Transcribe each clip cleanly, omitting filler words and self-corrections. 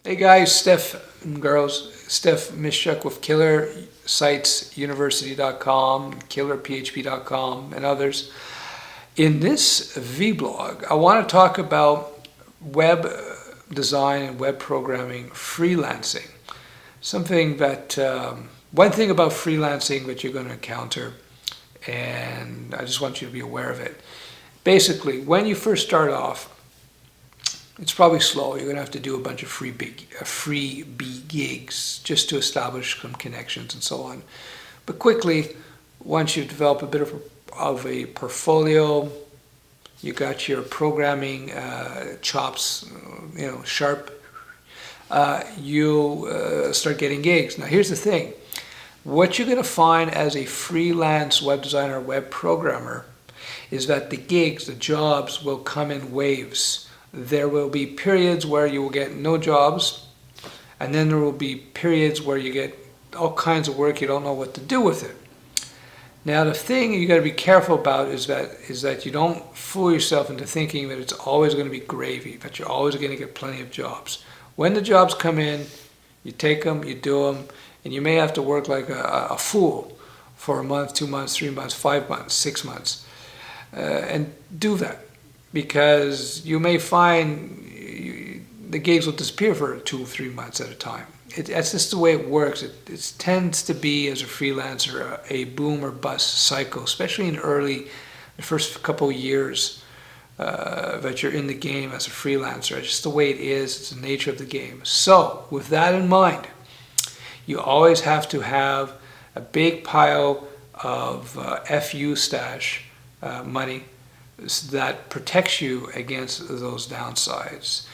Hey guys, Steph and girls, Steph Mishchuk with KillerSitesUniversity.com, KillerPHP.com, and others. In this vblog, I want to talk about web design and web programming freelancing. Something that, one thing about freelancing that you're going to encounter, and I just want you to be aware of it. Basically, when you first start off, it's probably slow. You're going to have to do a bunch of free gigs just to establish some connections and so on. But quickly, once you develop a bit of a portfolio, you got your programming chops, sharp, you'll start getting gigs. Now here's the thing. What you're going to find as a freelance web designer, web programmer, is that the gigs, the jobs will come in waves. There will be periods where you will get no jobs, and then there will be periods where you get all kinds of work, you don't know what to do with it. Now the thing you got to be careful about is that you don't fool yourself into thinking that it's always going to be gravy, that you're always going to get plenty of jobs. When the jobs come in, you take them, you do them, and you may have to work like a fool for a month, 2 months, 3 months, 5 months, 6 months, and do that. Because you may find the gigs will disappear for 2 or 3 months at a time. That's just the way it works. It tends to be, as a freelancer, a boom or bust cycle, especially in the first couple of years that you're in the game as a freelancer. It's just the way it is. It's the nature of the game. So, with that in mind, you always have to have a big pile of FU stash money that protects you against those downsides.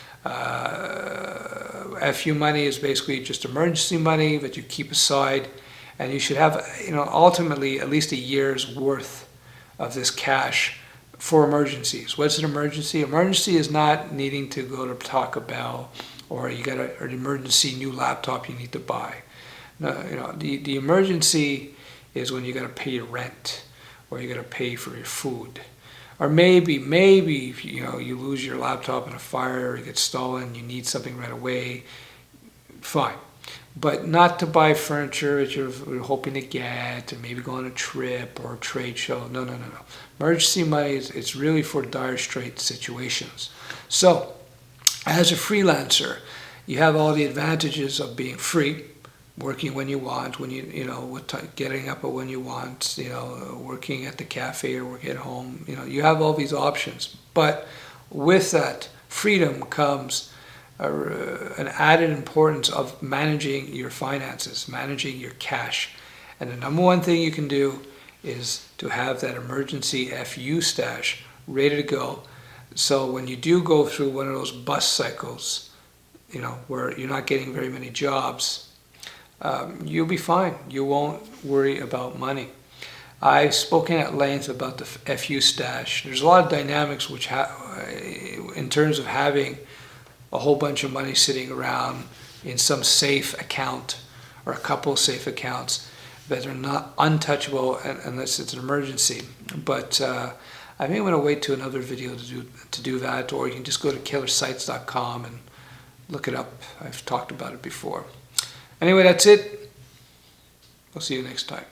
FU money is basically just emergency money that you keep aside, and you should have, ultimately at least a year's worth of this cash for emergencies. What's an emergency? Emergency is not needing to go to Taco Bell, or you got an emergency new laptop you need to buy. No, the emergency is when you got to pay your rent, or you got to pay for your food. Or maybe you lose your laptop in a fire, or it gets stolen, you need something right away, fine. But not to buy furniture that you're hoping to get, or maybe go on a trip or a trade show. No. Emergency money, it's really for dire straits situations. So, as a freelancer, you have all the advantages of being free, working when you want, getting up when you want, working at the cafe or working at home. You have all these options. But with that freedom comes an added importance of managing your finances, managing your cash. And the number one thing you can do is to have that emergency FU stash ready to go. So when you do go through one of those bust cycles, where you're not getting very many jobs, you'll be fine. You won't worry about money. I've spoken at length about the FU stash. There's a lot of dynamics in terms of having a whole bunch of money sitting around in some safe account or a couple of safe accounts that are not untouchable unless it's an emergency. But I think I'm going to wait to another video to do that, or you can just go to KillerSites.com and look it up. I've talked about it before. Anyway, that's it. We'll see you next time.